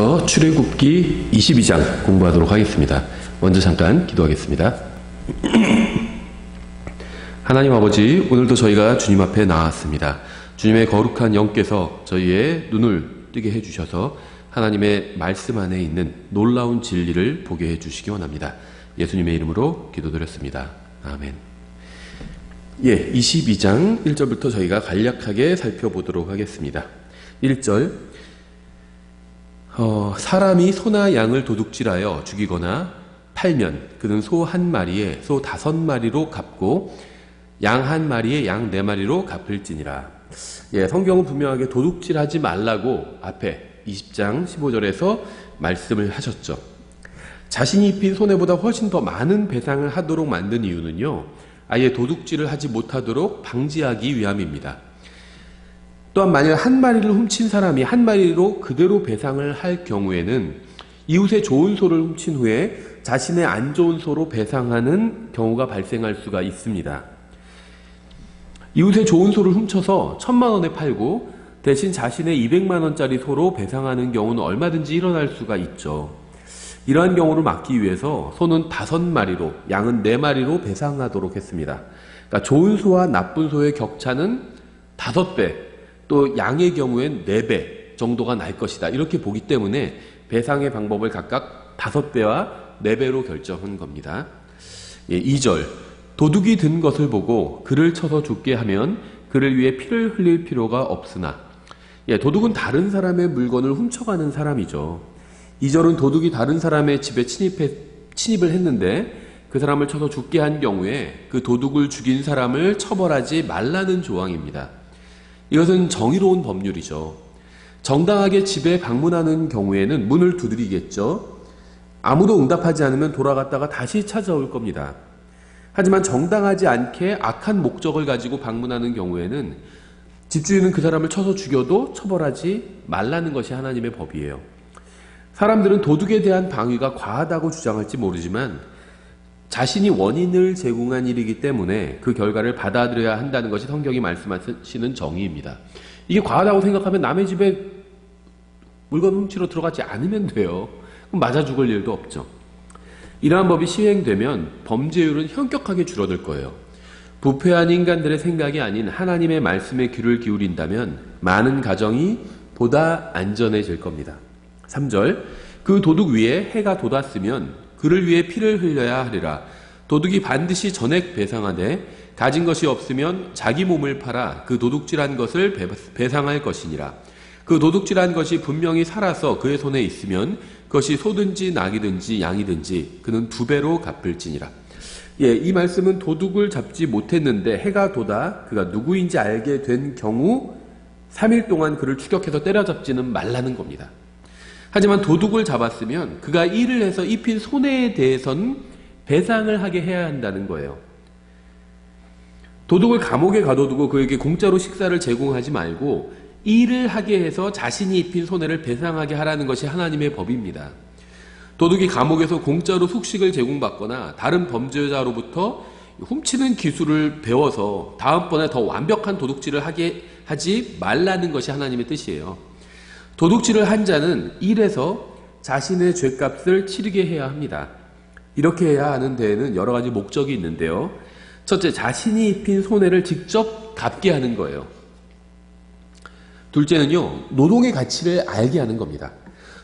출애굽기 22장 공부하도록 하겠습니다. 먼저 잠깐 기도하겠습니다. 하나님 아버지, 오늘도 저희가 주님 앞에 나왔습니다. 주님의 거룩한 영께서 저희의 눈을 뜨게 해주셔서 하나님의 말씀 안에 있는 놀라운 진리를 보게 해주시기 원합니다. 예수님의 이름으로 기도드렸습니다. 아멘. 22장 1절부터 저희가 간략하게 살펴보도록 하겠습니다. 1절, 사람이 소나 양을 도둑질하여 죽이거나 팔면 그는 소 한 마리에 소 5마리로 갚고 양 한 마리에 양 4마리로 갚을지니라. 성경은 분명하게 도둑질하지 말라고 앞에 20장 15절에서 말씀을 하셨죠. 자신이 입힌 손해보다 훨씬 더 많은 배상을 하도록 만든 이유는요, 아예 도둑질을 하지 못하도록 방지하기 위함입니다. 또한 만약 한 마리를 훔친 사람이 한 마리로 그대로 배상을 할 경우에는 이웃의 좋은 소를 훔친 후에 자신의 안 좋은 소로 배상하는 경우가 발생할 수가 있습니다. 이웃의 좋은 소를 훔쳐서 1,000만 원에 팔고 대신 자신의 200만 원짜리 소로 배상하는 경우는 얼마든지 일어날 수가 있죠. 이러한 경우를 막기 위해서 소는 5마리로, 양은 4마리로 배상하도록 했습니다. 그러니까 좋은 소와 나쁜 소의 격차는 5배, 또 양의 경우엔 4배 정도가 날 것이다, 이렇게 보기 때문에 배상의 방법을 각각 5배와 4배로 결정한 겁니다. 2절, 도둑이 든 것을 보고 그를 쳐서 죽게 하면 그를 위해 피를 흘릴 필요가 없으나. 도둑은 다른 사람의 물건을 훔쳐가는 사람이죠. 2절은 도둑이 다른 사람의 집에 침입을 했는데 그 사람을 쳐서 죽게 한 경우에 그 도둑을 죽인 사람을 처벌하지 말라는 조항입니다. 이것은 정의로운 법률이죠. 정당하게 집에 방문하는 경우에는 문을 두드리겠죠. 아무도 응답하지 않으면 돌아갔다가 다시 찾아올 겁니다. 하지만 정당하지 않게 악한 목적을 가지고 방문하는 경우에는 집주인은 그 사람을 쳐서 죽여도 처벌하지 말라는 것이 하나님의 법이에요. 사람들은 도둑에 대한 방위가 과하다고 주장할지 모르지만 자신이 원인을 제공한 일이기 때문에 그 결과를 받아들여야 한다는 것이 성경이 말씀하시는 정의입니다. 이게 과하다고 생각하면 남의 집에 물건 훔치러 들어가지 않으면 돼요. 그럼 맞아 죽을 일도 없죠. 이러한 법이 시행되면 범죄율은 현격하게 줄어들 거예요. 부패한 인간들의 생각이 아닌 하나님의 말씀에 귀를 기울인다면 많은 가정이 보다 안전해질 겁니다. 3절, 그 도둑 위에 해가 돋았으면 그를 위해 피를 흘려야 하리라. 도둑이 반드시 전액 배상하되 가진 것이 없으면 자기 몸을 팔아 그 도둑질한 것을 배상할 것이니라. 그 도둑질한 것이 분명히 살아서 그의 손에 있으면 그것이 소든지 낙이든지 양이든지 그는 2배로 갚을지니라. 이 말씀은 도둑을 잡지 못했는데 해가 돋아 그가 누구인지 알게 된 경우 3일 동안 그를 추격해서 때려잡지는 말라는 겁니다. 하지만 도둑을 잡았으면 그가 일을 해서 입힌 손해에 대해서는 배상을 하게 해야 한다는 거예요. 도둑을 감옥에 가둬두고 그에게 공짜로 식사를 제공하지 말고 일을 하게 해서 자신이 입힌 손해를 배상하게 하라는 것이 하나님의 법입니다. 도둑이 감옥에서 공짜로 숙식을 제공받거나 다른 범죄자로부터 훔치는 기술을 배워서 다음번에 더 완벽한 도둑질을 하게 하지 말라는 것이 하나님의 뜻이에요. 도둑질을 한 자는 일해서 자신의 죄값을 치르게 해야 합니다. 이렇게 해야 하는 데에는 여러 가지 목적이 있는데요. 첫째, 자신이 입힌 손해를 직접 갚게 하는 거예요. 둘째는요, 노동의 가치를 알게 하는 겁니다.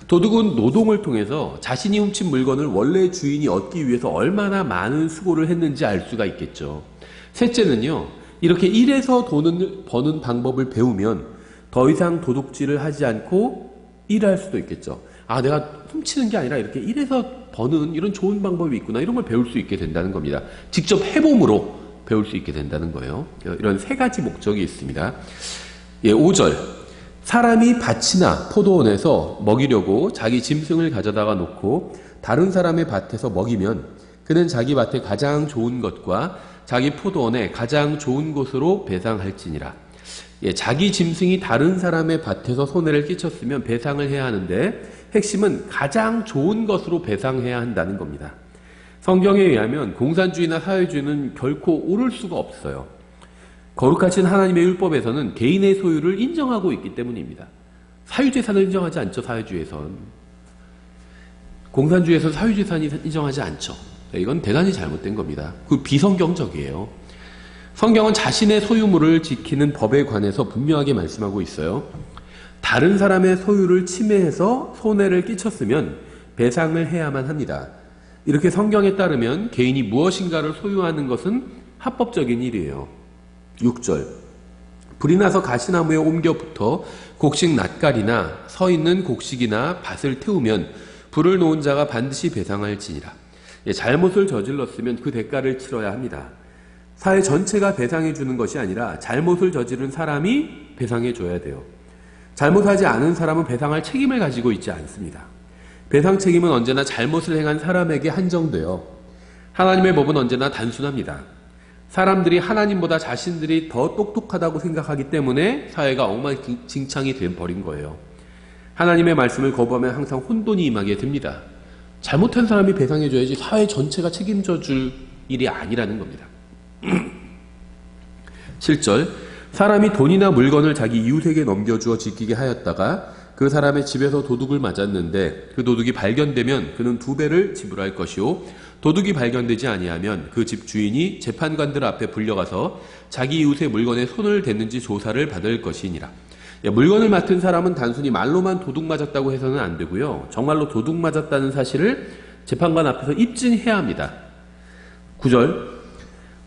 도둑은 노동을 통해서 자신이 훔친 물건을 원래 주인이 얻기 위해서 얼마나 많은 수고를 했는지 알 수가 있겠죠. 셋째는요, 이렇게 일해서 돈을 버는 방법을 배우면 더 이상 도둑질을 하지 않고 일할 수도 있겠죠. 내가 훔치는 게 아니라 이렇게 일해서 버는 이런 좋은 방법이 있구나, 이런 걸 배울 수 있게 된다는 겁니다. 직접 해봄으로 배울 수 있게 된다는 거예요. 이런 3가지 목적이 있습니다. 5절, 사람이 밭이나 포도원에서 먹이려고 자기 짐승을 가져다가 놓고 다른 사람의 밭에서 먹이면 그는 자기 밭에 가장 좋은 것과 자기 포도원에 가장 좋은 곳으로 배상할지니라. 자기 짐승이 다른 사람의 밭에서 손해를 끼쳤으면 배상을 해야 하는데 핵심은 가장 좋은 것으로 배상해야 한다는 겁니다. 성경에 의하면 공산주의나 사회주의는 결코 옳을 수가 없어요. 거룩하신 하나님의 율법에서는 개인의 소유를 인정하고 있기 때문입니다. 사유재산을 인정하지 않죠, 사회주의에선. 공산주의에서 사유재산이 인정하지 않죠. 이건 대단히 잘못된 겁니다. 그 비성경적이에요. 성경은 자신의 소유물을 지키는 법에 관해서 분명하게 말씀하고 있어요. 다른 사람의 소유를 침해해서 손해를 끼쳤으면 배상을 해야만 합니다. 이렇게 성경에 따르면 개인이 무엇인가를 소유하는 것은 합법적인 일이에요. 6절 불이 나서 가시나무에 옮겨 붙어 곡식 낫갈이나 서 있는 곡식이나 밭을 태우면 불을 놓은 자가 반드시 배상할지니라. 잘못을 저질렀으면 그 대가를 치러야 합니다. 사회 전체가 배상해 주는 것이 아니라 잘못을 저지른 사람이 배상해 줘야 돼요. 잘못하지 않은 사람은 배상할 책임을 가지고 있지 않습니다. 배상 책임은 언제나 잘못을 행한 사람에게 한정돼요. 하나님의 법은 언제나 단순합니다. 사람들이 하나님보다 자신들이 더 똑똑하다고 생각하기 때문에 사회가 엉망진창이 돼버린 거예요. 하나님의 말씀을 거부하면 항상 혼돈이 임하게 됩니다. 잘못한 사람이 배상해줘야지 사회 전체가 책임져 줄 일이 아니라는 겁니다. 7절 사람이 돈이나 물건을 자기 이웃에게 넘겨주어 지키게 하였다가 그 사람의 집에서 도둑을 맞았는데 그 도둑이 발견되면 그는 2배를 지불할 것이요 도둑이 발견되지 아니하면 그 집 주인이 재판관들 앞에 불려가서 자기 이웃의 물건에 손을 댔는지 조사를 받을 것이니라. 물건을 맡은 사람은 단순히 말로만 도둑 맞았다고 해서는 안 되고요. 정말로 도둑 맞았다는 사실을 재판관 앞에서 입증해야 합니다. 9절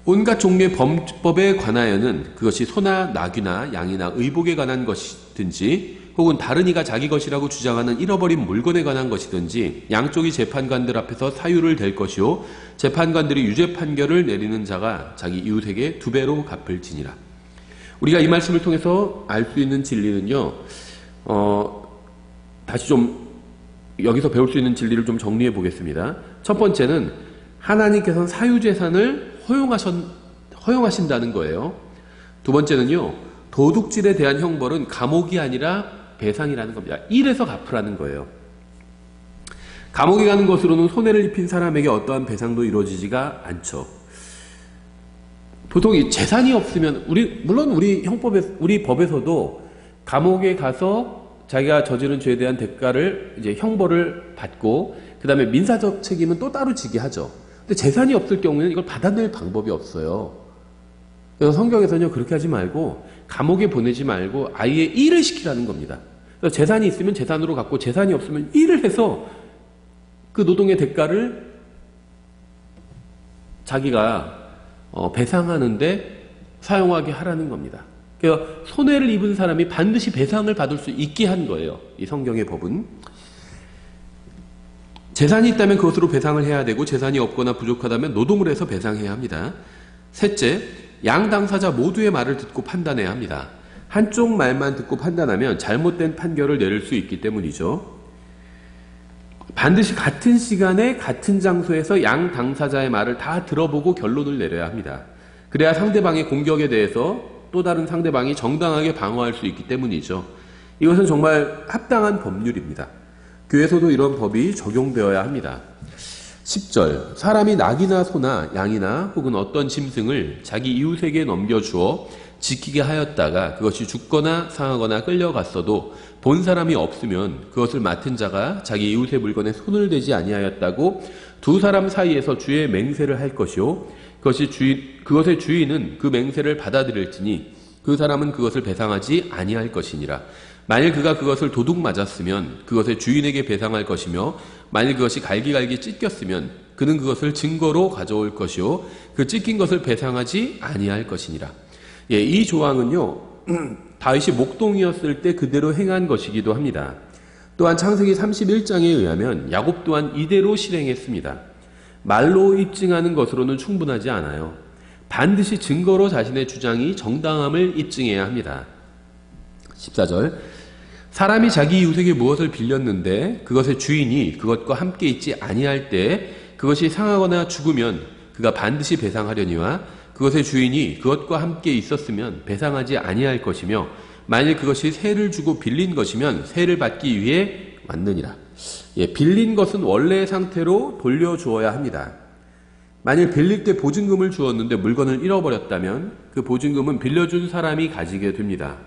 온갖 종류의 범법에 관하여는 그것이 소나 나귀나 양이나 의복에 관한 것이든지 혹은 다른 이가 자기 것이라고 주장하는 잃어버린 물건에 관한 것이든지 양쪽이 재판관들 앞에서 사유를 댈 것이요 재판관들이 유죄 판결을 내리는 자가 자기 이웃에게 2배로 갚을지니라. 우리가 이 말씀을 통해서 알 수 있는 진리는요. 다시 좀 여기서 배울 수 있는 진리를 좀 정리해 보겠습니다. 첫 번째는 하나님께서는 사유재산을 허용하신다는 거예요. 두 번째는요. 도둑질에 대한 형벌은 감옥이 아니라 배상이라는 겁니다. 일해서 갚으라는 거예요. 감옥에 가는 것으로는 손해를 입힌 사람에게 어떠한 배상도 이루어지지가 않죠. 보통 이 재산이 없으면 물론 우리 법에서도 감옥에 가서 자기가 저지른 죄에 대한 대가를 이제 형벌을 받고 그다음에 민사적 책임은 또 따로 지게 하죠. 근데 재산이 없을 경우에는 이걸 받아낼 방법이 없어요. 그래서 성경에서는요 그렇게 하지 말고 감옥에 보내지 말고 아예 일을 시키라는 겁니다. 그래서 재산이 있으면 재산으로 갚고 재산이 없으면 일을 해서 그 노동의 대가를 자기가 배상하는데 사용하게 하라는 겁니다. 그러니까 손해를 입은 사람이 반드시 배상을 받을 수 있게 한 거예요. 이 성경의 법은. 재산이 있다면 그것으로 배상을 해야 되고 재산이 없거나 부족하다면 노동을 해서 배상해야 합니다. 셋째, 양 당사자 모두의 말을 듣고 판단해야 합니다. 한쪽 말만 듣고 판단하면 잘못된 판결을 내릴 수 있기 때문이죠. 반드시 같은 시간에 같은 장소에서 양 당사자의 말을 다 들어보고 결론을 내려야 합니다. 그래야 상대방의 공격에 대해서 또 다른 상대방이 정당하게 방어할 수 있기 때문이죠. 이것은 정말 합당한 법률입니다. 교회에서도 이런 법이 적용되어야 합니다. 10절 사람이 낙이나 소나 양이나 혹은 어떤 짐승을 자기 이웃에게 넘겨주어 지키게 하였다가 그것이 죽거나 상하거나 끌려갔어도 본 사람이 없으면 그것을 맡은 자가 자기 이웃의 물건에 손을 대지 아니하였다고 두 사람 사이에서 주의 맹세를 할 것이요 그것의 주인은 그 맹세를 받아들일지니 그 사람은 그것을 배상하지 아니할 것이니라. 만일 그가 그것을 도둑 맞았으면 그것의 주인에게 배상할 것이며 만일 그것이 갈기갈기 찢겼으면 그는 그것을 증거로 가져올 것이요 그 찢긴 것을 배상하지 아니할 것이니라. 이 조항은요 다윗이 목동이었을 때 그대로 행한 것이기도 합니다. 또한 창세기 31장에 의하면 야곱 또한 이대로 실행했습니다. 말로 입증하는 것으로는 충분하지 않아요. 반드시 증거로 자신의 주장이 정당함을 입증해야 합니다. 14절 사람이 자기 이웃에게 무엇을 빌렸는데 그것의 주인이 그것과 함께 있지 아니할 때 그것이 상하거나 죽으면 그가 반드시 배상하려니와 그것의 주인이 그것과 함께 있었으면 배상하지 아니할 것이며 만일 그것이 세를 주고 빌린 것이면 세를 받기 위해 왔느니라. 빌린 것은 원래의 상태로 돌려주어야 합니다. 만일 빌릴 때 보증금을 주었는데 물건을 잃어버렸다면 그 보증금은 빌려준 사람이 가지게 됩니다.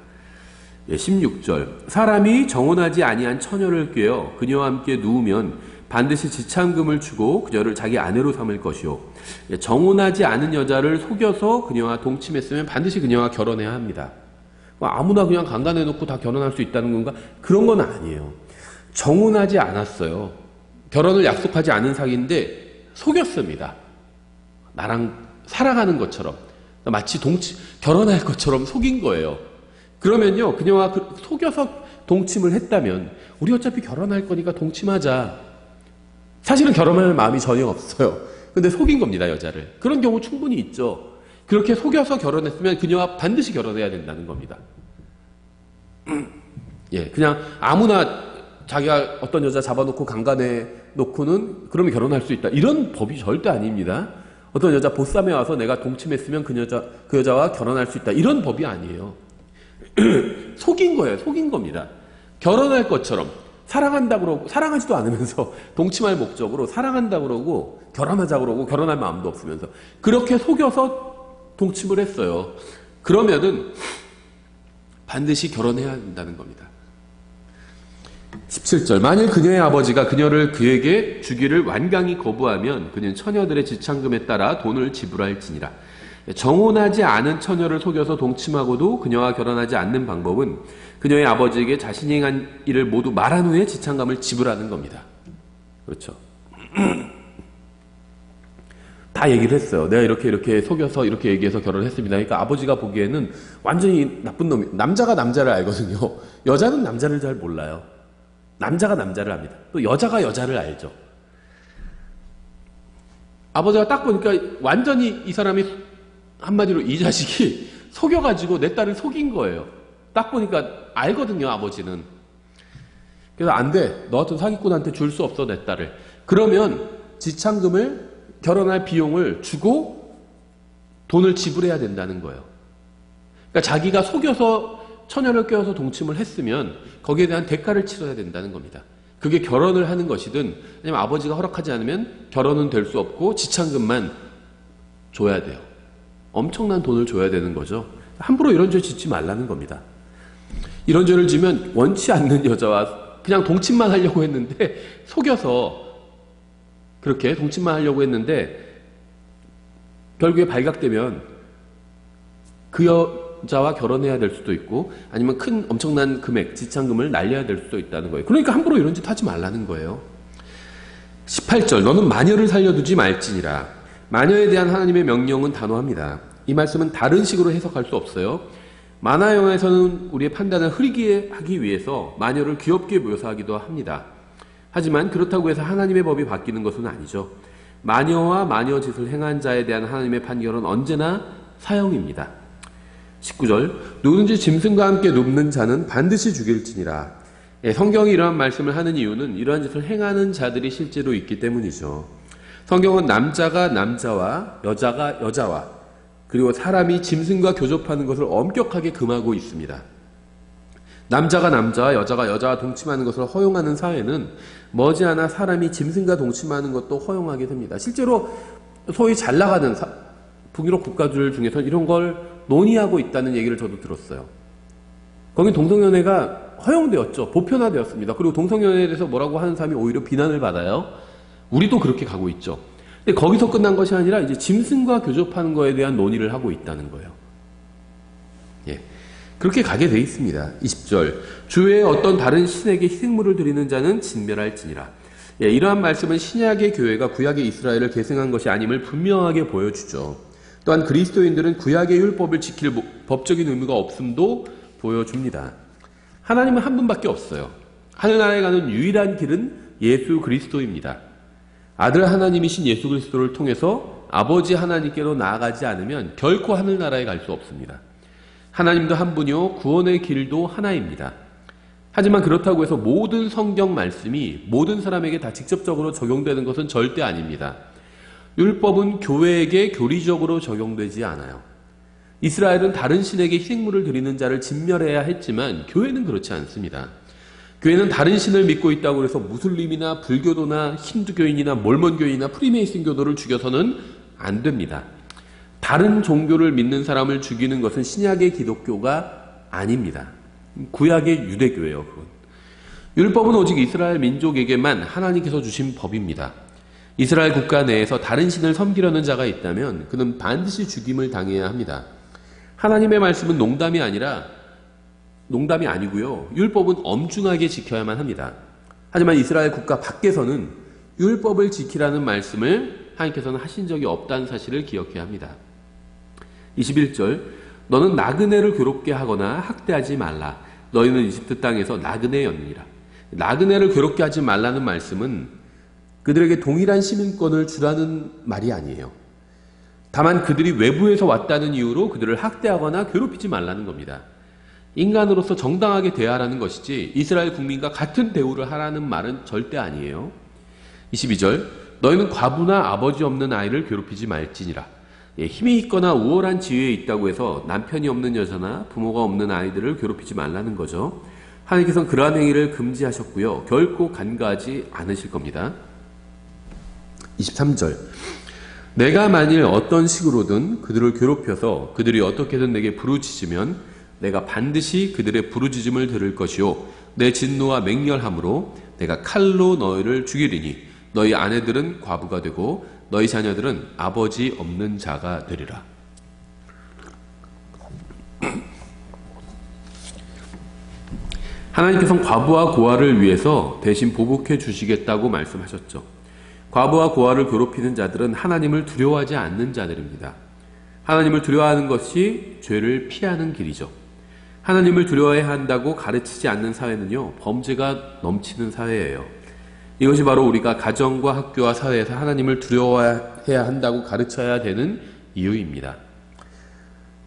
16절 사람이 정혼하지 아니한 처녀를 꾀어 그녀와 함께 누우면 반드시 지참금을 주고 그녀를 자기 아내로 삼을 것이요. 정혼하지 않은 여자를 속여서 그녀와 동침했으면 반드시 그녀와 결혼해야 합니다. 아무나 그냥 강간해놓고 다 결혼할 수 있다는 건가? 그런 건 아니에요. 정혼하지 않았어요. 결혼을 약속하지 않은 사이인데 속였습니다. 나랑 살아가는 것처럼 마치 결혼할 것처럼 속인 거예요. 그러면요, 그녀와 속여서 동침을 했다면 우리 어차피 결혼할 거니까 동침하자. 사실은 결혼할 마음이 전혀 없어요. 근데 속인 겁니다, 여자를. 그런 경우 충분히 있죠. 그렇게 속여서 결혼했으면 그녀와 반드시 결혼해야 된다는 겁니다. 예, 그냥 아무나 자기가 어떤 여자 잡아놓고 강간해 놓고는 그러면 결혼할 수 있다. 이런 법이 절대 아닙니다. 어떤 여자 보쌈에 와서 내가 동침했으면 그 여자와 결혼할 수 있다. 이런 법이 아니에요. 속인 거예요. 속인 겁니다. 결혼할 것처럼 사랑한다 그러고 사랑하지도 않으면서 동침할 목적으로 사랑한다 그러고 결혼하자 그러고 결혼할 마음도 없으면서 그렇게 속여서 동침을 했어요. 그러면은 반드시 결혼해야 한다는 겁니다. 17절 만일 그녀의 아버지가 그녀를 그에게 주기를 완강히 거부하면 그는 처녀들의 지참금에 따라 돈을 지불할지니라. 정혼하지 않은 처녀를 속여서 동침하고도 그녀와 결혼하지 않는 방법은 그녀의 아버지에게 자신이 행한 일을 모두 말한 후에 지참금을 지불하는 겁니다. 그렇죠. 다 얘기를 했어요. 내가 이렇게 속여서 이렇게 얘기해서 결혼했습니다. 그러니까 아버지가 보기에는 완전히 나쁜 놈이, 남자가 남자를 알거든요. 여자는 남자를 잘 몰라요. 남자가 남자를 압니다. 또 여자가 여자를 알죠. 아버지가 딱 보니까 완전히 이 사람이 한마디로 이 자식이 속여가지고 내 딸을 속인 거예요. 딱 보니까 알거든요, 아버지는. 그래서 안 돼. 너 같은 사기꾼한테 줄 수 없어, 내 딸을. 그러면 지참금을 결혼할 비용을 주고 돈을 지불해야 된다는 거예요. 그러니까 자기가 속여서 처녀를 껴서 동침을 했으면 거기에 대한 대가를 치러야 된다는 겁니다. 그게 결혼을 하는 것이든 아니면 아버지가 허락하지 않으면 결혼은 될 수 없고 지참금만 줘야 돼요. 엄청난 돈을 줘야 되는 거죠. 함부로 이런 죄 짓지 말라는 겁니다. 이런 죄를 지면 원치 않는 여자와 그냥 동침만 하려고 했는데 속여서 그렇게 동침만 하려고 했는데 결국에 발각되면 그 여자와 결혼해야 될 수도 있고 아니면 큰 엄청난 금액 지참금을 날려야 될 수도 있다는 거예요. 그러니까 함부로 이런 짓 하지 말라는 거예요. 18절 너는 마녀를 살려두지 말지니라. 마녀에 대한 하나님의 명령은 단호합니다. 이 말씀은 다른 식으로 해석할 수 없어요. 만화 영화에서는 우리의 판단을 흐리게 하기 위해서 마녀를 귀엽게 묘사하기도 합니다. 하지만 그렇다고 해서 하나님의 법이 바뀌는 것은 아니죠. 마녀와 마녀 짓을 행한 자에 대한 하나님의 판결은 언제나 사형입니다. 19절 누구든지 짐승과 함께 눕는 자는 반드시 죽일지니라. 성경이 이러한 말씀을 하는 이유는 이러한 짓을 행하는 자들이 실제로 있기 때문이죠. 성경은 남자가 남자와 여자가 여자와 그리고 사람이 짐승과 교접하는 것을 엄격하게 금하고 있습니다. 남자가 남자와 여자가 여자와 동침하는 것을 허용하는 사회는 머지않아 사람이 짐승과 동침하는 것도 허용하게 됩니다. 실제로 소위 잘 나가는 북유럽 국가들 중에서 이런 걸 논의하고 있다는 얘기를 저도 들었어요. 거긴 동성연애가 허용되었죠. 보편화되었습니다. 그리고 동성연애에 대해서 뭐라고 하는 사람이 오히려 비난을 받아요. 우리도 그렇게 가고 있죠. 근데 거기서 끝난 것이 아니라 이제 짐승과 교접하는 것에 대한 논의를 하고 있다는 거예요. 예. 그렇게 가게 돼 있습니다. 20절 주의 어떤 다른 신에게 희생물을 드리는 자는 진멸할지니라. 예, 이러한 말씀은 신약의 교회가 구약의 이스라엘을 계승한 것이 아님을 분명하게 보여주죠. 또한 그리스도인들은 구약의 율법을 지킬 법적인 의무가 없음도 보여줍니다. 하나님은 한 분밖에 없어요. 하늘나라에 가는 유일한 길은 예수 그리스도입니다. 아들 하나님이신 예수 그리스도를 통해서 아버지 하나님께로 나아가지 않으면 결코 하늘나라에 갈 수 없습니다. 하나님도 한 분이요 구원의 길도 하나입니다. 하지만 그렇다고 해서 모든 성경 말씀이 모든 사람에게 다 직접적으로 적용되는 것은 절대 아닙니다. 율법은 교회에게 교리적으로 적용되지 않아요. 이스라엘은 다른 신에게 희생물을 드리는 자를 진멸해야 했지만 교회는 그렇지 않습니다. 교회는 다른 신을 믿고 있다고 해서 무슬림이나 불교도나 힌두교인이나 몰몬교인이나 프리메이슨교도를 죽여서는 안 됩니다. 다른 종교를 믿는 사람을 죽이는 것은 신약의 기독교가 아닙니다. 구약의 유대교예요. 그건. 율법은 오직 이스라엘 민족에게만 하나님께서 주신 법입니다. 이스라엘 국가 내에서 다른 신을 섬기려는 자가 있다면 그는 반드시 죽임을 당해야 합니다. 하나님의 말씀은 농담이 아니고요. 율법은 엄중하게 지켜야만 합니다. 하지만 이스라엘 국가 밖에서는 율법을 지키라는 말씀을 하나님께서는 하신 적이 없다는 사실을 기억해야 합니다. 21절, 너는 나그네를 괴롭게 하거나 학대하지 말라. 너희는 이집트 땅에서 나그네였느니라. 나그네를 괴롭게 하지 말라는 말씀은 그들에게 동일한 시민권을 주라는 말이 아니에요. 다만 그들이 외부에서 왔다는 이유로 그들을 학대하거나 괴롭히지 말라는 겁니다. 인간으로서 정당하게 대하라는 것이지 이스라엘 국민과 같은 대우를 하라는 말은 절대 아니에요. 22절, 너희는 과부나 아버지 없는 아이를 괴롭히지 말지니라. 힘이 있거나 우월한 지위에 있다고 해서 남편이 없는 여자나 부모가 없는 아이들을 괴롭히지 말라는 거죠. 하나님께서는 그러한 행위를 금지하셨고요. 결코 간과하지 않으실 겁니다. 23절, 내가 만일 어떤 식으로든 그들을 괴롭혀서 그들이 어떻게든 내게 부르짖으면 내가 반드시 그들의 부르짖음을 들을 것이요 내 진노와 맹렬함으로 내가 칼로 너희를 죽이리니 너희 아내들은 과부가 되고 너희 자녀들은 아버지 없는 자가 되리라. 하나님께서는 과부와 고아를 위해서 대신 보복해 주시겠다고 말씀하셨죠. 과부와 고아를 괴롭히는 자들은 하나님을 두려워하지 않는 자들입니다. 하나님을 두려워하는 것이 죄를 피하는 길이죠. 하나님을 두려워해야 한다고 가르치지 않는 사회는요, 범죄가 넘치는 사회예요. 이것이 바로 우리가 가정과 학교와 사회에서 하나님을 두려워해야 한다고 가르쳐야 되는 이유입니다.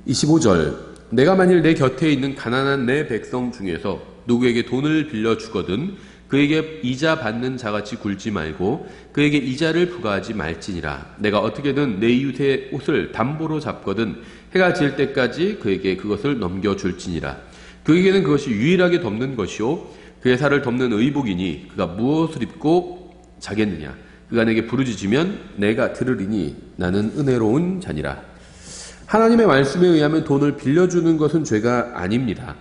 25절, 내가 만일 내 곁에 있는 가난한 내 백성 중에서 누구에게 돈을 빌려주거든 그에게 이자 받는 자같이 굴지 말고 그에게 이자를 부과하지 말지니라. 내가 어떻게든 내 이웃의 옷을 담보로 잡거든 해가 질 때까지 그에게 그것을 넘겨줄지니라. 그에게는 그것이 유일하게 덮는 것이요 그의 살을 덮는 의복이니 그가 무엇을 입고 자겠느냐. 그가 내게 부르짖으면 내가 들으리니 나는 은혜로운 자니라. 하나님의 말씀에 의하면 돈을 빌려주는 것은 죄가 아닙니다.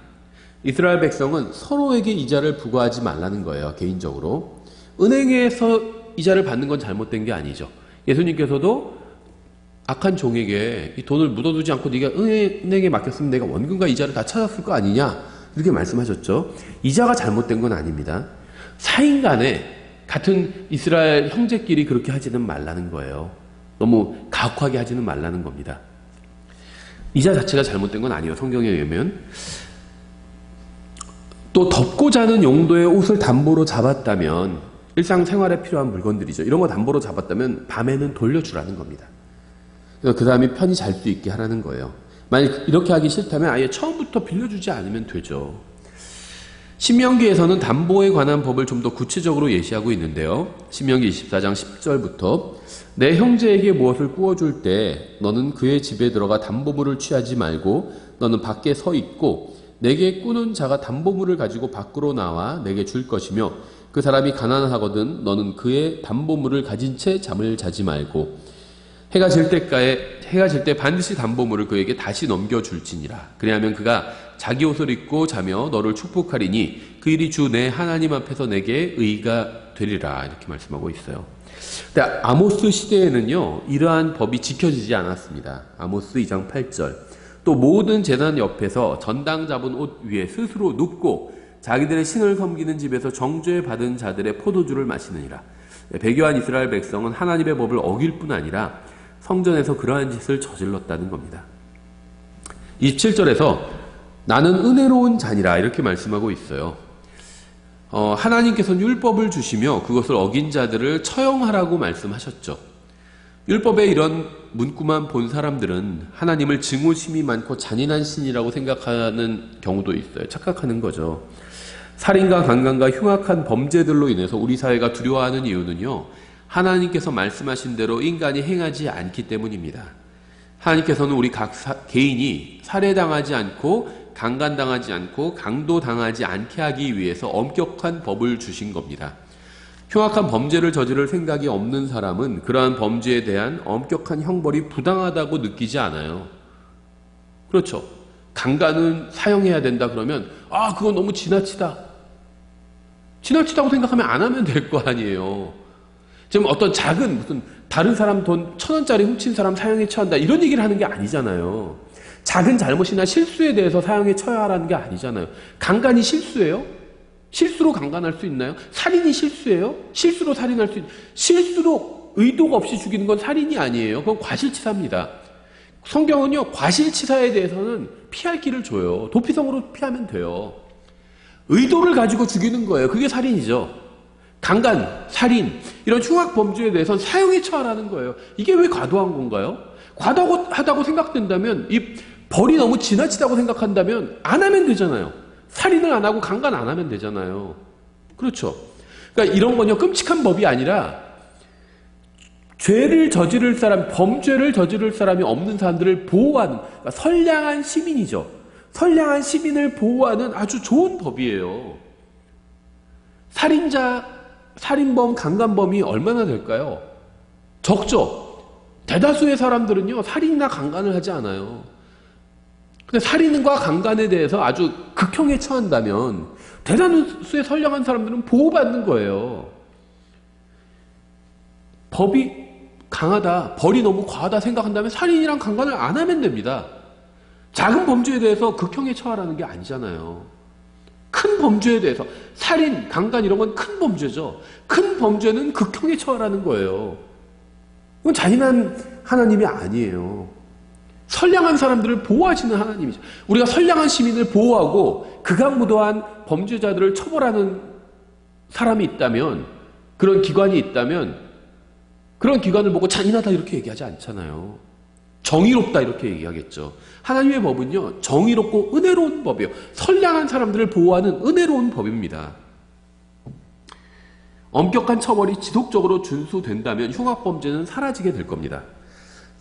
이스라엘 백성은 서로에게 이자를 부과하지 말라는 거예요. 개인적으로. 은행에서 이자를 받는 건 잘못된 게 아니죠. 예수님께서도 악한 종에게 이 돈을 묻어두지 않고 네가 은행에 맡겼으면 내가 원금과 이자를 다 찾았을 거 아니냐 이렇게 말씀하셨죠. 이자가 잘못된 건 아닙니다. 사인 간에 같은 이스라엘 형제끼리 그렇게 하지는 말라는 거예요. 너무 가혹하게 하지는 말라는 겁니다. 이자 자체가 잘못된 건 아니에요. 성경에 의하면. 또 덮고 자는 용도의 옷을 담보로 잡았다면 일상생활에 필요한 물건들이죠. 이런 거 담보로 잡았다면 밤에는 돌려주라는 겁니다. 그 다음에 편히 잘 수 있게 하라는 거예요. 만약 이렇게 하기 싫다면 아예 처음부터 빌려주지 않으면 되죠. 신명기에서는 담보에 관한 법을 좀 더 구체적으로 예시하고 있는데요. 신명기 24장 10절부터 내 형제에게 무엇을 꾸어줄 때 너는 그의 집에 들어가 담보물을 취하지 말고 너는 밖에 서 있고 내게 꾸는 자가 담보물을 가지고 밖으로 나와 내게 줄 것이며 그 사람이 가난하거든 너는 그의 담보물을 가진 채 잠을 자지 말고 해가 질 때 반드시 담보물을 그에게 다시 넘겨줄지니라. 그리하면 그가 자기 옷을 입고 자며 너를 축복하리니 그 일이 주 내 하나님 앞에서 내게 의가 되리라. 이렇게 말씀하고 있어요. 근데 아모스 시대에는요 이러한 법이 지켜지지 않았습니다. 아모스 2장 8절 또 모든 제단 옆에서 전당 잡은 옷 위에 스스로 눕고 자기들의 신을 섬기는 집에서 정죄 받은 자들의 포도주를 마시느니라. 배교한 이스라엘 백성은 하나님의 법을 어길 뿐 아니라 성전에서 그러한 짓을 저질렀다는 겁니다. 27절에서 나는 은혜로운 자니라 이렇게 말씀하고 있어요. 하나님께서는 율법을 주시며 그것을 어긴 자들을 처형하라고 말씀하셨죠. 율법에 이런 문구만 본 사람들은 하나님을 증오심이 많고 잔인한 신이라고 생각하는 경우도 있어요. 착각하는 거죠. 살인과 강간과 흉악한 범죄들로 인해서 우리 사회가 두려워하는 이유는요. 하나님께서 말씀하신 대로 인간이 행하지 않기 때문입니다. 하나님께서는 우리 각 개인이 살해당하지 않고 강간당하지 않고 강도당하지 않게 하기 위해서 엄격한 법을 주신 겁니다. 흉악한 범죄를 저지를 생각이 없는 사람은 그러한 범죄에 대한 엄격한 형벌이 부당하다고 느끼지 않아요. 그렇죠. 강간은 사형해야 된다 그러면 그건 너무 지나치다. 지나치다고 생각하면 안 하면 될 거 아니에요. 지금 어떤 작은 무슨 다른 사람 돈 1,000원짜리 훔친 사람 사형에 처한다 이런 얘기를 하는 게 아니잖아요. 작은 잘못이나 실수에 대해서 사형에 처해야 하라는 게 아니잖아요. 강간이 실수예요? 실수로 강간할 수 있나요? 살인이 실수예요? 실수로 살인할 수 실수로 의도가 없이 죽이는 건 살인이 아니에요. 그건 과실치사입니다. 성경은요, 과실치사에 대해서는 피할 길을 줘요. 도피성으로 피하면 돼요. 의도를 가지고 죽이는 거예요. 그게 살인이죠. 강간, 살인, 이런 흉악 범죄에 대해서는 사형에 처하라는 거예요. 이게 왜 과도한 건가요? 과도하다고 생각된다면, 이 벌이 너무 지나치다고 생각한다면 안 하면 되잖아요. 살인을 안 하고 강간 안 하면 되잖아요. 그렇죠. 그러니까 이런 건요, 끔찍한 법이 아니라 죄를 저지를 사람, 범죄를 저지를 사람이 없는 사람들을 보호하는, 그러니까 선량한 시민이죠. 선량한 시민을 보호하는 아주 좋은 법이에요. 살인자, 살인범, 강간범이 얼마나 될까요? 적죠. 대다수의 사람들은요, 살인이나 강간을 하지 않아요. 근데 살인과 강간에 대해서 아주 극형에 처한다면 대다수의 선량한 사람들은 보호받는 거예요. 법이 강하다, 벌이 너무 과하다 생각한다면 살인이랑 강간을 안 하면 됩니다. 작은 범죄에 대해서 극형에 처하라는 게 아니잖아요. 큰 범죄에 대해서 살인, 강간 이런 건 큰 범죄죠. 큰 범죄는 극형에 처하라는 거예요. 이건 잔인한 하나님이 아니에요. 선량한 사람들을 보호하시는 하나님이죠. 우리가 선량한 시민을 보호하고 극악무도한 범죄자들을 처벌하는 사람이 있다면, 그런 기관이 있다면 그런 기관을 보고 잔인하다 이렇게 얘기하지 않잖아요. 정의롭다 이렇게 얘기하겠죠. 하나님의 법은요, 정의롭고 은혜로운 법이에요. 선량한 사람들을 보호하는 은혜로운 법입니다. 엄격한 처벌이 지속적으로 준수된다면 흉악범죄는 사라지게 될 겁니다.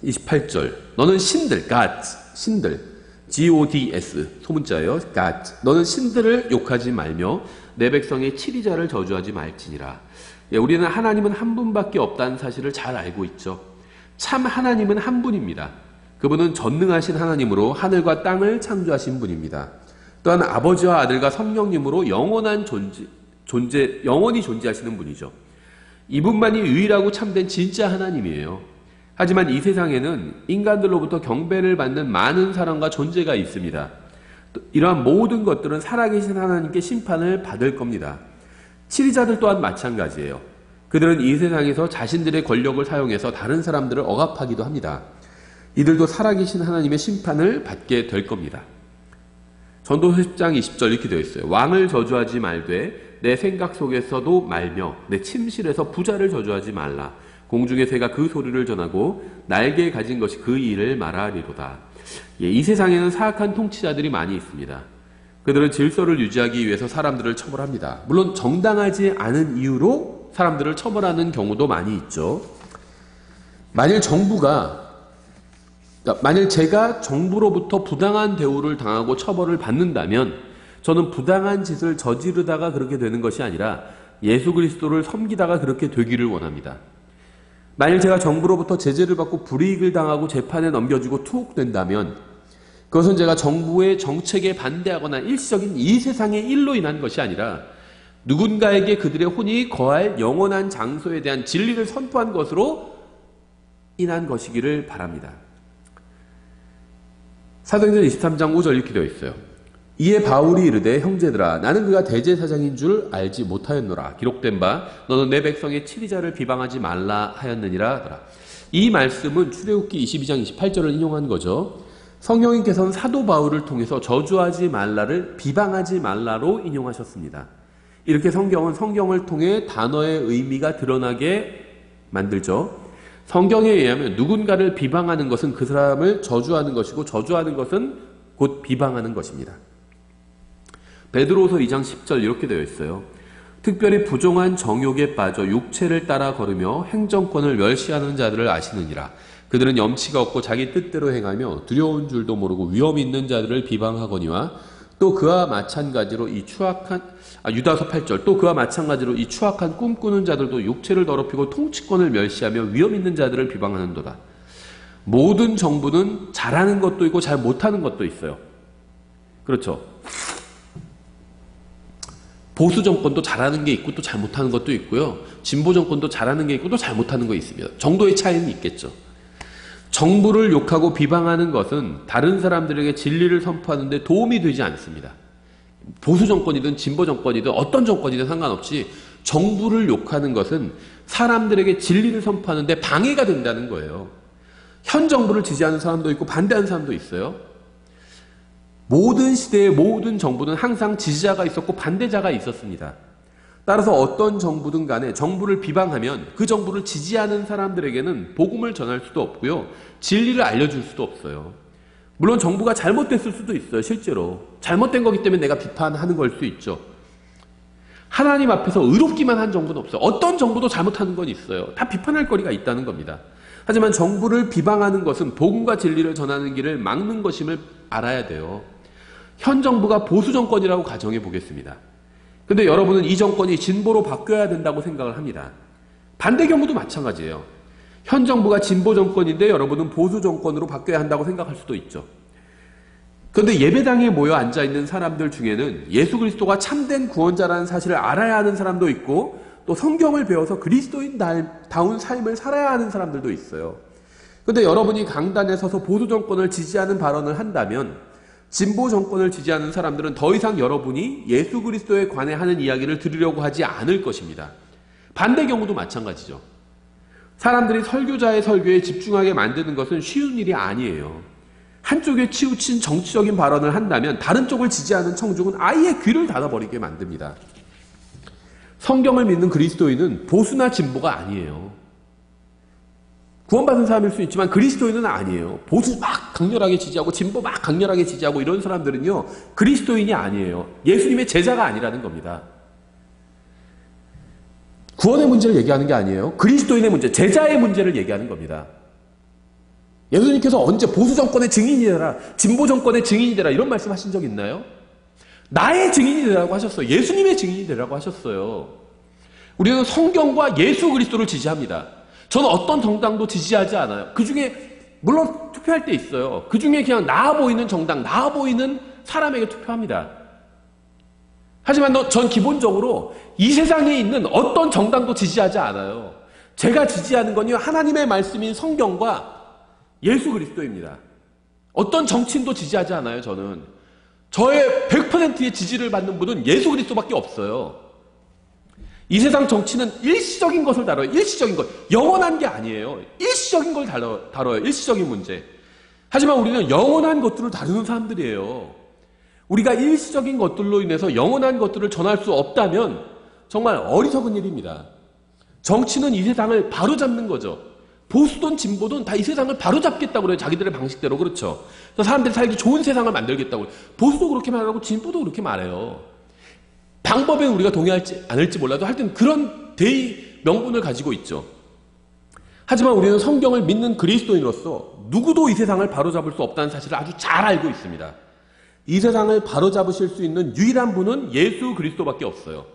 28절, 너는 신들, 신들, Gods, 소문자예요. God, 너는 신들을 욕하지 말며 내 백성의 치리자를 저주하지 말지니라. 예, 우리는 하나님은 한 분밖에 없다는 사실을 잘 알고 있죠. 참 하나님은 한 분입니다. 그분은 전능하신 하나님으로 하늘과 땅을 창조하신 분입니다. 또한 아버지와 아들과 성령님으로 영원히 존재하시는 분이죠. 이분만이 유일하고 참된 진짜 하나님이에요. 하지만 이 세상에는 인간들로부터 경배를 받는 많은 사람과 존재가 있습니다. 이러한 모든 것들은 살아계신 하나님께 심판을 받을 겁니다. 치리자들 또한 마찬가지예요. 그들은 이 세상에서 자신들의 권력을 사용해서 다른 사람들을 억압하기도 합니다. 이들도 살아계신 하나님의 심판을 받게 될 겁니다. 전도서 10장 20절 이렇게 되어 있어요. 왕을 저주하지 말되 내 생각 속에서도 말며 내 침실에서 부자를 저주하지 말라. 공중의 새가 그 소리를 전하고 날개 가진 것이 그 일을 말하리로다. 예, 이 세상에는 사악한 통치자들이 많이 있습니다. 그들은 질서를 유지하기 위해서 사람들을 처벌합니다. 물론 정당하지 않은 이유로 사람들을 처벌하는 경우도 많이 있죠. 만일 제가 정부로부터 부당한 대우를 당하고 처벌을 받는다면 저는 부당한 짓을 저지르다가 그렇게 되는 것이 아니라 예수 그리스도를 섬기다가 그렇게 되기를 원합니다. 만일 제가 정부로부터 제재를 받고 불이익을 당하고 재판에 넘겨지고 투옥된다면 그것은 제가 정부의 정책에 반대하거나 일시적인 이 세상의 일로 인한 것이 아니라 누군가에게 그들의 혼이 거할 영원한 장소에 대한 진리를 선포한 것으로 인한 것이기를 바랍니다. 사도행전 23장 5절 이렇게 되어 있어요. 이에 바울이 이르되 형제들아 나는 그가 대제사장인 줄 알지 못하였노라. 기록된 바 너는 내 백성의 치리자를 비방하지 말라 하였느니라 하더라. 이 말씀은 출애굽기 22장 28절을 인용한 거죠. 성령님께서는 사도 바울을 통해서 저주하지 말라를 비방하지 말라로 인용하셨습니다. 이렇게 성경은 성경을 통해 단어의 의미가 드러나게 만들죠. 성경에 의하면 누군가를 비방하는 것은 그 사람을 저주하는 것이고 저주하는 것은 곧 비방하는 것입니다. 베드로서 2장 10절 이렇게 되어 있어요. 특별히 부정한 정욕에 빠져 육체를 따라 걸으며 행정권을 멸시하는 자들을 아시느니라. 그들은 염치가 없고 자기 뜻대로 행하며 두려운 줄도 모르고 위험 있는 자들을 비방하거니와 또 그와 마찬가지로 이 추악한 유다서 8절 또 그와 마찬가지로 이 추악한 꿈꾸는 자들도 육체를 더럽히고 통치권을 멸시하며 위험 있는 자들을 비방하는도다. 모든 정부는 잘하는 것도 있고 잘 못하는 것도 있어요. 그렇죠. 보수 정권도 잘하는 게 있고 또 잘못하는 것도 있고요. 진보 정권도 잘하는 게 있고 또 잘못하는 거 있습니다. 정도의 차이는 있겠죠. 정부를 욕하고 비방하는 것은 다른 사람들에게 진리를 선포하는 데 도움이 되지 않습니다. 보수 정권이든 진보 정권이든 어떤 정권이든 상관없이 정부를 욕하는 것은 사람들에게 진리를 선포하는 데 방해가 된다는 거예요. 현 정부를 지지하는 사람도 있고 반대하는 사람도 있어요. 모든 시대의 모든 정부는 항상 지지자가 있었고 반대자가 있었습니다. 따라서 어떤 정부든 간에 정부를 비방하면 그 정부를 지지하는 사람들에게는 복음을 전할 수도 없고요. 진리를 알려줄 수도 없어요. 물론 정부가 잘못됐을 수도 있어요. 실제로. 잘못된 거기 때문에 내가 비판하는 걸 수 있죠. 하나님 앞에서 의롭기만 한 정부는 없어요. 어떤 정부도 잘못하는 건 있어요. 다 비판할 거리가 있다는 겁니다. 하지만 정부를 비방하는 것은 복음과 진리를 전하는 길을 막는 것임을 알아야 돼요. 현 정부가 보수 정권이라고 가정해 보겠습니다. 근데 여러분은 이 정권이 진보로 바뀌어야 된다고 생각을 합니다. 반대 경우도 마찬가지예요. 현 정부가 진보 정권인데 여러분은 보수 정권으로 바뀌어야 한다고 생각할 수도 있죠. 그런데 예배당에 모여 앉아있는 사람들 중에는 예수 그리스도가 참된 구원자라는 사실을 알아야 하는 사람도 있고 또 성경을 배워서 그리스도인다운 삶을 살아야 하는 사람들도 있어요. 그런데 여러분이 강단에 서서 보수 정권을 지지하는 발언을 한다면 진보 정권을 지지하는 사람들은 더 이상 여러분이 예수 그리스도에 관해 하는 이야기를 들으려고 하지 않을 것입니다. 반대 경우도 마찬가지죠. 사람들이 설교자의 설교에 집중하게 만드는 것은 쉬운 일이 아니에요. 한쪽에 치우친 정치적인 발언을 한다면 다른 쪽을 지지하는 청중은 아예 귀를 닫아버리게 만듭니다. 성경을 믿는 그리스도인은 보수나 진보가 아니에요. 구원받은 사람일 수 있지만 그리스도인은 아니에요. 보수 막 강렬하게 지지하고 진보 막 강렬하게 지지하고 이런 사람들은요, 그리스도인이 아니에요. 예수님의 제자가 아니라는 겁니다. 구원의 문제를 얘기하는 게 아니에요. 그리스도인의 문제, 제자의 문제를 얘기하는 겁니다. 예수님께서 언제 보수 정권의 증인이 되라, 진보 정권의 증인이 되라 이런 말씀 하신 적 있나요? 나의 증인이 되라고 하셨어요. 예수님의 증인이 되라고 하셨어요. 우리는 성경과 예수 그리스도를 지지합니다. 저는 어떤 정당도 지지하지 않아요. 그 중에 물론 투표할 때 있어요. 그 중에 그냥 나아 보이는 정당, 나아 보이는 사람에게 투표합니다. 하지만 전 기본적으로 이 세상에 있는 어떤 정당도 지지하지 않아요. 제가 지지하는 건요, 하나님의 말씀인 성경과 예수 그리스도입니다. 어떤 정치인도 지지하지 않아요. 저는 저의 100%의 지지를 받는 분은 예수 그리스도밖에 없어요. 이 세상 정치는 일시적인 것을 다뤄요. 일시적인 것. 영원한 게 아니에요. 일시적인 걸 다뤄요. 일시적인 문제. 하지만 우리는 영원한 것들을 다루는 사람들이에요. 우리가 일시적인 것들로 인해서 영원한 것들을 전할 수 없다면 정말 어리석은 일입니다. 정치는 이 세상을 바로잡는 거죠. 보수든 진보든 다 이 세상을 바로잡겠다고 그래요. 자기들의 방식대로. 그렇죠. 사람들이 살기 좋은 세상을 만들겠다고 그래요. 보수도 그렇게 말하고 진보도 그렇게 말해요. 방법에 우리가 동의할지 않을지 몰라도 하여튼 그런 대의 명분을 가지고 있죠. 하지만 우리는 성경을 믿는 그리스도인으로서 누구도 이 세상을 바로잡을 수 없다는 사실을 아주 잘 알고 있습니다. 이 세상을 바로잡으실 수 있는 유일한 분은 예수 그리스도밖에 없어요.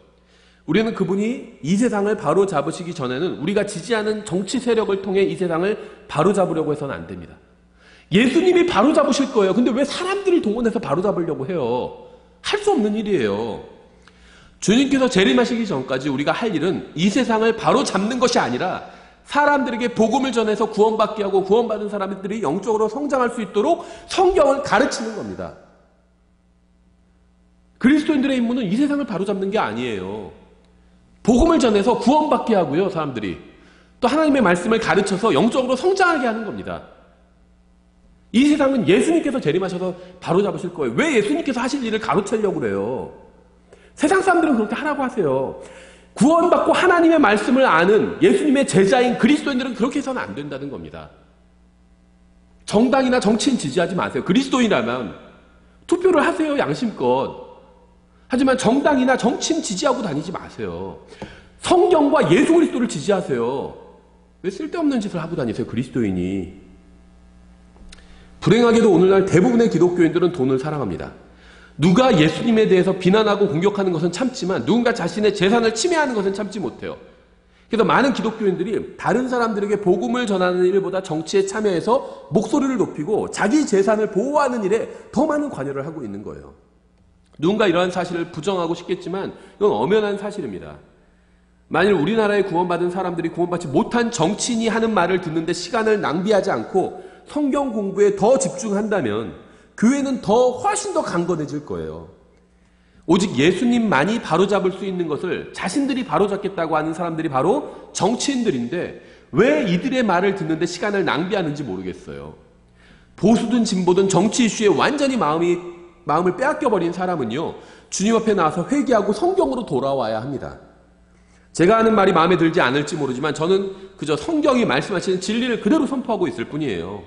우리는 그분이 이 세상을 바로잡으시기 전에는 우리가 지지하는 정치 세력을 통해 이 세상을 바로잡으려고 해서는 안 됩니다. 예수님이 바로잡으실 거예요. 근데 왜 사람들을 동원해서 바로잡으려고 해요? 할 수 없는 일이에요. 주님께서 재림하시기 전까지 우리가 할 일은 이 세상을 바로잡는 것이 아니라 사람들에게 복음을 전해서 구원받게 하고 구원받은 사람들이 영적으로 성장할 수 있도록 성경을 가르치는 겁니다. 그리스도인들의 임무는 이 세상을 바로잡는 게 아니에요. 복음을 전해서 구원받게 하고요, 사람들이. 또 하나님의 말씀을 가르쳐서 영적으로 성장하게 하는 겁니다. 이 세상은 예수님께서 재림하셔서 바로잡으실 거예요. 왜 예수님께서 하실 일을 가로채려고 그래요? 세상 사람들은 그렇게 하라고 하세요. 구원받고 하나님의 말씀을 아는 예수님의 제자인 그리스도인들은 그렇게 해서는 안 된다는 겁니다. 정당이나 정치인 지지하지 마세요. 그리스도인이라면 투표를 하세요, 양심껏. 하지만 정당이나 정치인 지지하고 다니지 마세요. 성경과 예수 그리스도를 지지하세요. 왜 쓸데없는 짓을 하고 다니세요, 그리스도인이. 불행하게도 오늘날 대부분의 기독교인들은 돈을 사랑합니다. 누가 예수님에 대해서 비난하고 공격하는 것은 참지만 누군가 자신의 재산을 침해하는 것은 참지 못해요. 그래서 많은 기독교인들이 다른 사람들에게 복음을 전하는 일보다 정치에 참여해서 목소리를 높이고 자기 재산을 보호하는 일에 더 많은 관여를 하고 있는 거예요. 누군가 이러한 사실을 부정하고 싶겠지만 이건 엄연한 사실입니다. 만일 우리나라에 구원받은 사람들이 구원받지 못한 정치인이 하는 말을 듣는데 시간을 낭비하지 않고 성경 공부에 더 집중한다면 교회는 훨씬 더 강건해질 거예요. 오직 예수님만이 바로잡을 수 있는 것을 자신들이 바로잡겠다고 하는 사람들이 바로 정치인들인데 왜 이들의 말을 듣는데 시간을 낭비하는지 모르겠어요. 보수든 진보든 정치 이슈에 완전히 마음을 빼앗겨버린 사람은요, 주님 앞에 나와서 회개하고 성경으로 돌아와야 합니다. 제가 하는 말이 마음에 들지 않을지 모르지만 저는 그저 성경이 말씀하시는 진리를 그대로 선포하고 있을 뿐이에요.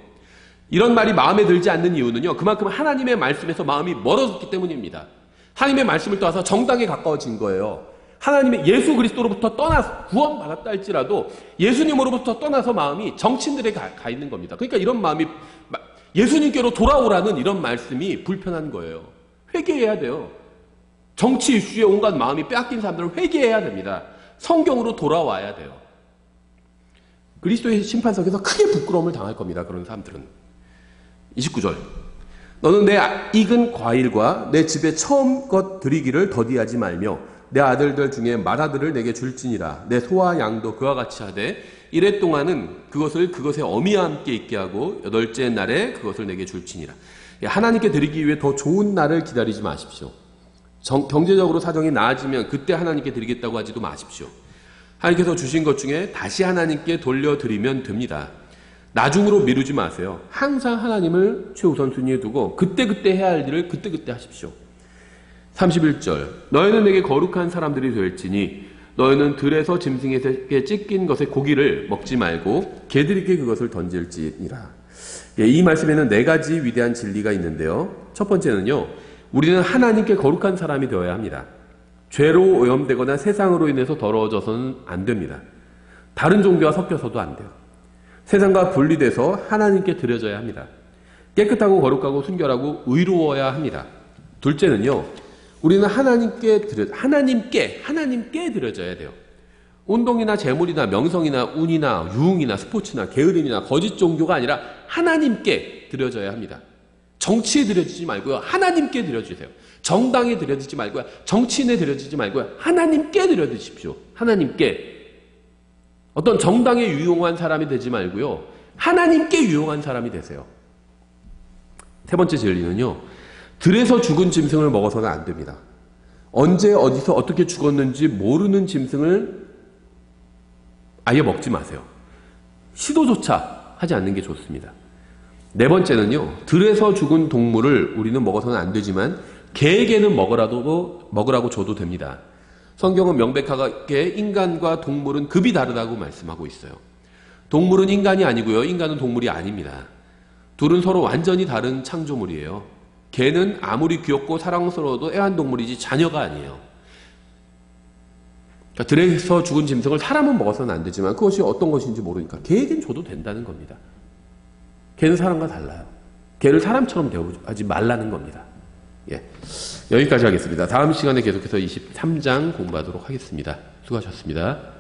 이런 말이 마음에 들지 않는 이유는요, 그만큼 하나님의 말씀에서 마음이 멀어졌기 때문입니다. 하나님의 말씀을 떠나서 정당에 가까워진 거예요. 하나님의 예수 그리스도로부터 떠나서 구원받았다 할지라도 예수님으로부터 떠나서 마음이 정치인들에게 가 있는 겁니다. 그러니까 이런 마음이 예수님께로 돌아오라는 이런 말씀이 불편한 거예요. 회개해야 돼요. 정치 이슈에 온갖 마음이 빼앗긴 사람들은 회개해야 됩니다. 성경으로 돌아와야 돼요. 그리스도의 심판석에서 크게 부끄러움을 당할 겁니다. 그런 사람들은. 29절. 너는 내 익은 과일과 내 집에 처음 것 드리기를 더디하지 말며 내 아들들 중에 맏아들을 내게 줄지니라. 내 소와 양도 그와 같이 하되 이래 동안은 그것의 어미와 함께 있게 하고 여덟째 날에 그것을 내게 줄지니라. 하나님께 드리기 위해 더 좋은 날을 기다리지 마십시오. 경제적으로 사정이 나아지면 그때 하나님께 드리겠다고 하지도 마십시오. 하나님께서 주신 것 중에 다시 하나님께 돌려드리면 됩니다. 나중으로 미루지 마세요. 항상 하나님을 최우선 순위에 두고 그때그때 해야 할 일을 그때그때 하십시오. 31절. 너희는 내게 거룩한 사람들이 될지니 너희는 들에서 짐승에게 찢긴 것의 고기를 먹지 말고 개들에게 그것을 던질지니라. 이 말씀에는 4가지 위대한 진리가 있는데요. 첫 번째는요, 우리는 하나님께 거룩한 사람이 되어야 합니다. 죄로 오염되거나 세상으로 인해서 더러워져서는 안 됩니다. 다른 종교와 섞여서도 안 돼요. 세상과 분리돼서 하나님께 드려져야 합니다. 깨끗하고 거룩하고 순결하고 의로워야 합니다. 둘째는요, 우리는 하나님께 드려져야 돼요. 운동이나 재물이나 명성이나 운이나 유흥이나 스포츠나 게으름이나 거짓 종교가 아니라 하나님께 드려져야 합니다. 정치에 드려지지 말고요, 하나님께 드려주세요. 정당에 드려지지 말고요, 정치인에 드려지지 말고요, 하나님께 드려주십시오. 하나님께. 어떤 정당에 유용한 사람이 되지 말고요, 하나님께 유용한 사람이 되세요. 세 번째 진리는요, 들에서 죽은 짐승을 먹어서는 안 됩니다. 언제 어디서 어떻게 죽었는지 모르는 짐승을 아예 먹지 마세요. 시도조차 하지 않는 게 좋습니다. 네 번째는요, 들에서 죽은 동물을 우리는 먹어서는 안 되지만 개에게는 먹으라고 줘도 됩니다. 성경은 명백하게 인간과 동물은 급이 다르다고 말씀하고 있어요. 동물은 인간이 아니고요, 인간은 동물이 아닙니다. 둘은 서로 완전히 다른 창조물이에요. 개는 아무리 귀엽고 사랑스러워도 애완동물이지 자녀가 아니에요. 그러니까 들에서 죽은 짐승을 사람은 먹어서는 안 되지만 그것이 어떤 것인지 모르니까 개에겐 줘도 된다는 겁니다. 개는 사람과 달라요. 개를 사람처럼 대우하지 말라는 겁니다. 예, 여기까지 하겠습니다. 다음 시간에 계속해서 23장 공부하도록 하겠습니다. 수고하셨습니다.